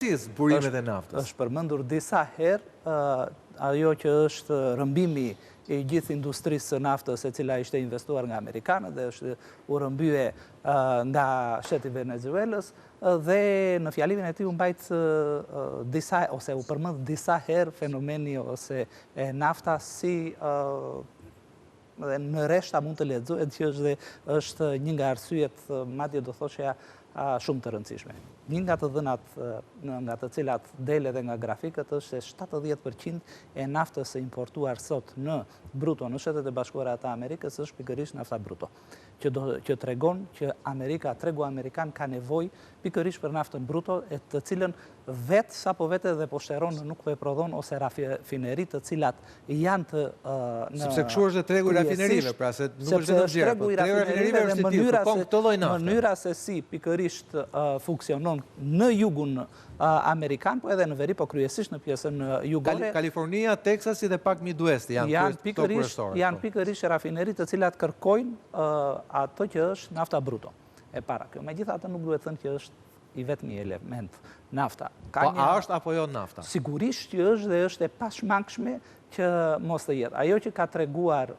burimet e naftës. Është përmendur disa herë ajo që është rëmbimi i gjithë industrisë së naftës e cila ishte investuar nga Amerikanët dhe është u rëmbye nga shteti Venezuelës dhe në fjalimin e tij u mbajt disa ose u përmend disa herë fenomeni ose nafta si dhe në rreshta mund të lexohet që është një nga arsyet madje do thosha shumë të rëndësishme. Një nga të dhënat nga të cilat del edhe nga grafikët është se 70% e naftës së importuar sot në bruto në Shtetet e Bashkuara të Amerikës është pikërisht nafta bruto, që tregon që tregu amerikan ka nevojë pikërisht për naftën bruto, të cilën vetë sapo vetë dhe po shteron nuk po e prodhon ose rafinerit të cilat janë të sepse kështu është tregu i rafinerive, pra se nuk është vetëm zgjerrje, po tregu i rafinerive është i tillë, kërkon këtë lloj nafte. Mënyra se si pikërisht funksionon në jugun amerikan, po edhe në veri, po kryesisht në pjesën jugore. Kalifornia, Texasi dhe pak Midwest janë pikërisht rafinerit të cilat kërkojnë ato që është nafta bruto. E para kjo. Megjithatë nuk duhet thënë që është i vetmi element nafta. Po a është apo jo nafta? Sigurisht që është dhe është e pashmangshme që mos të jetë. Ajo që ka treguar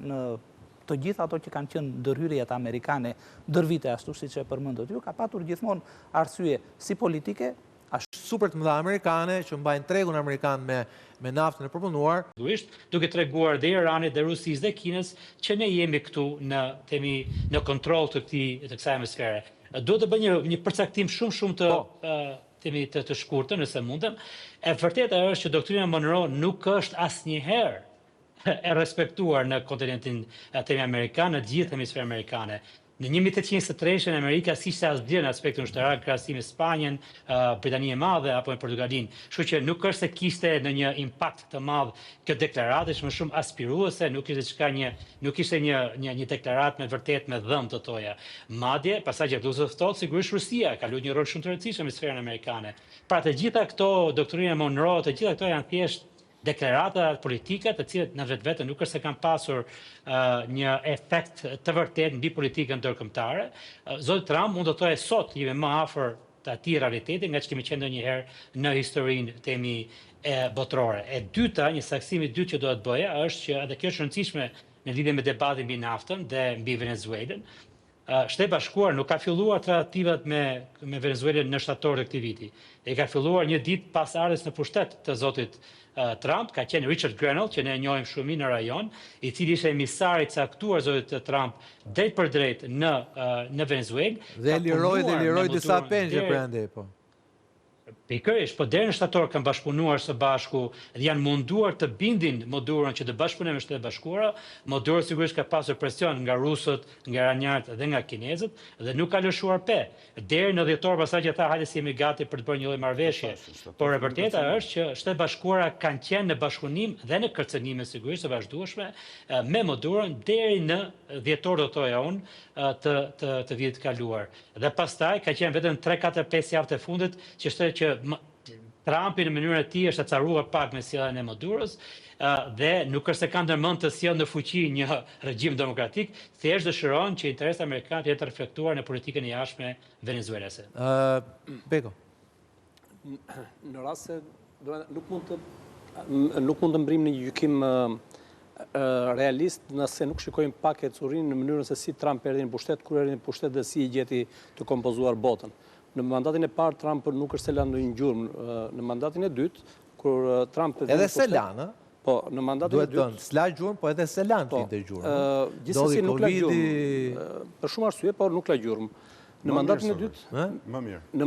në të gjithë ato që kanë qenë ndërhyrjet amerikane ndër vite ashtu siç e përmendët ju, ka patur gjithmonë arsye si politike, super të mëdha amerikane që mbajnë tregun amerikan me naftën e përpunuar. Duke treguar dhe Iranit dhe Rusisë dhe Kinës që ne jemi këtu në kontroll të kësaj hemisfere. Duhet të bëj një përcaktim shumë të shkurtër nëse mundem. E vërteta është që doktrina Monroe nuk është asnjëherë e respektuar në kontinentin amerikan, në gjithë hemisferën amerikane. Në 1823 Amerika s'ishte asgjë në aspektin ushtarak në krahasim me Spanjën, Britaninë e Madhe apo me Portugalin. Kështu që nuk është se kishte në një impakt të madh kjo deklaratë, është më shumë aspiruese, nuk ishte një deklaratë me vërtet me dhëm të toja. Madje, pastaj që Roosevelt thotë, sigurisht Rusia ka luajtur një rol shumë të rëndësishëm në sferën amerikane. Pra të gjitha këto doktrina Monroe, të gjitha këto janë thjesht deklarata politike të cilët në vetvete nuk është se kanë pasur një efekt të vërtet mbi politikën ndërkombëtare. Zoti Trump mund të thotë sot jemi më afër të atij realiteti nga që kemi qenë ndonjëherë në historinë temi botërore. E dyta, një saksim i dytë që do të bëja është që edhe kjo është rëndësishme në lidhje me debatin mbi naftën dhe mbi Venezuelën. Shteti i Bashkuar nuk ka filluar tradativat me Venezuelën në shtator të këtij viti. E ka filluar një ditë pas ardhes në pushtet të zotit Trump, ka qenë Richard Grenell, që ne e njohim shumë në rajon, i cili ishte emisari i caktuar zotit Trump drejt për drejt në Venezuelë. Dhe liroi disa pengje prandaj po. Pikërisht, po deri në shtator kanë bashkëpunuar së bashku dhe janë munduar të bindin Madurën që të bashkëpunojë me Shtetet e Bashkuara. Maduro sigurisht ka pasur presion nga rusët, nga iranjanët dhe nga kinezët dhe nuk ka lëshuar pe. Deri në dhjetor pasaj që tha hajde si jemi gati për të bërë një lloj marrëveshje. Por e vërteta është që Shtetet e Bashkuara kanë qenë në bashkëpunim dhe në kërcënime sigurisht të vazhdueshme me Madurën deri në dhjetor do thoja unë të vitit kaluar. Dhe pastaj ka qenë vetëm 3-4-5 javë të fundit që Trumpi në mënyrën e tij është acaruar pak me sjelljen e Madurës dhe nuk është se ka ndërmend të sjellë në fuqi një regjim demokratik, thjesht dëshiron që interesat amerikanë të jenë të reflektuar në politikën e jashtme venezuelase. Beko. Në rast se nuk mund të mbrim në një gjykim realist nëse nuk shikojmë pak e curin në mënyrën se si Trump erdhi në pushtet, kur erdhi në pushtet dhe si i gjeti të kompozuar botën. Në mandatin e parë, Trump nuk është se lanë në një gjurmë. Në mandatin e dytë, kur Trump... Edhe se lanë, po, në mandatin e dytë... Duhet të s'la gjurmë, po edhe se lanë të gjurmë. Gjithsesi nuk la gjurmë. Për shumë arsye, por nuk la gjurmë. Në mandatin e dytë... Më mirë. Në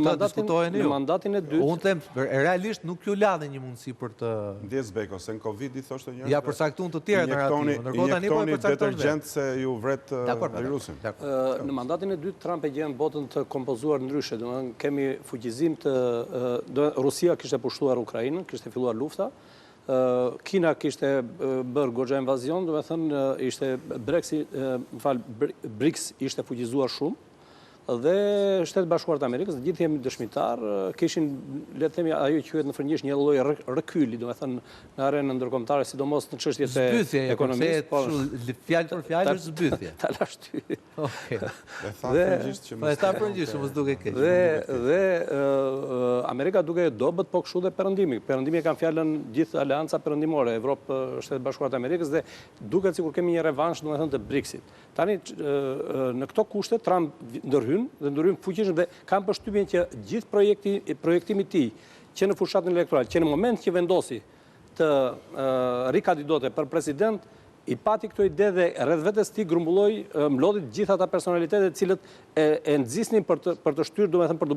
mandatin e dytë... Unë them, realisht nuk ju ladhe një mundësi për të... Ndjes Beko, se në Covid i thoshte njërë... Ja përcaktun të tjerë narrativë. Injektoni detergjent se ju vret virusin. Në mandatin e dytë, Trump e gjenë botën të kompozuar ndryshe. Kemi fuqizim të... Rusia kishte pushtuar Ukrainën, kishte filluar lufta. Kina kishte bërë goxha invazion, do me thënë ishte BRICS ishte fuqizuar shumë. dhe Shtetet Bashkuara të Amerikës, gjithë jemi dëshmitar, kishin, le të themi, ajo që quhet në frëngjisht një lloj rekyli, domethënë në arenën ndërkombëtare, sidomos në çështjet e ekonomisë, por fjalë për fjalë është zbythje. Ta lash ty. Okej. Dhe tha frëngjisht, mos duke keq. Dhe Amerika duke dobët, po kështu dhe perëndimi. Perëndimi kanë fjalën gjithë aleanca perëndimore, Evropë, Shtetet Bashkuara të Amerikës dhe duket sikur kemi një revansh, domethënë të Brexit. Tani në këto kushte Trump ndërhyn fuqishëm dhe kam përshtypjen që gjithë projektimi i tij që në fushatën elektorale, që në moment që vendosi të rikandidote për president, i pati këto ide dhe rreth vetes tij grumbulloi, mlodhi gjithë ata personalitete të cilët e nxisnin për të shtyrë, domethënë për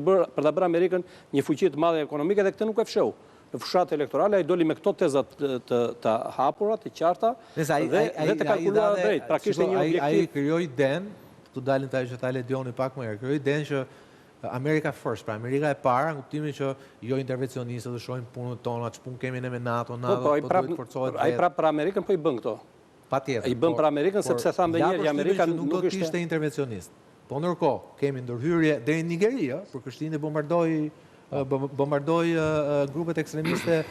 ta bërë Amerikën një fuqi të madhe ekonomike dhe këtë nuk e fsheu. Në fushatë elektorale ai doli me këto tezat të hapura, të qarta dhe të kalkuluara drejt. Pra kishte një objektiv. Ai krijoi idenë, tu dalin ta që ta ledioni pak më herë. Krijoi idenë që America First, pra Amerika e para, në kuptimin që jo intervencionistët të shohin punën tona, ç'punë kemi ne me NATO, po duhet forcohet. Ai prap për Amerikën po i bën këto. Patjetër. I bën për Amerikën sepse thamë edhe një herë Amerika nuk do të ishte intervencionist. Po ndërkohë kemi ndërhyrje deri në Nigeri, për Krishtinë bombardoi grupet ekstremiste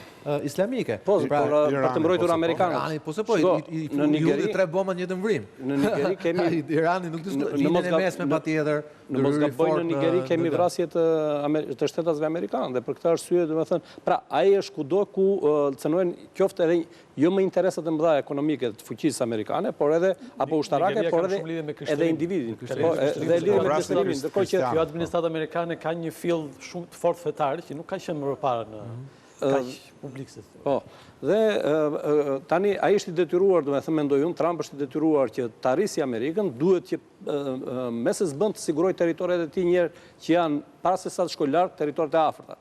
islamike. Po, për të mbrojtur amerikanët. Po se po, i hulli 3 bomba në një vrim. Në Nigeri kemi... Irani nuk diskutojnë, linjën e mesme patjetër. Në Mosgaboj në Nigeri kemi vrasje të shtetasve amerikanë dhe për këtë arsye, domethënë, pra ai është kudo ku cënohen qoftë edhe jo më interesat e mëdha ekonomike të fuqisë amerikane, por edhe apo ushtarake, por edhe individin. Dhe lidhje me krishterimin, ndërkohë që kjo administratë amerikane ka një fill shumë të fortë fetar që nuk ka qenë më parë në kaq publik. Po. Dhe tani ai është i detyruar, domethënë mendoj unë, Trump është i detyruar që të arrisë Amerikën, duhet që meses bën të sigurojë territoret e tij një herë që janë para se sa të shkojë larg territoret e afërta.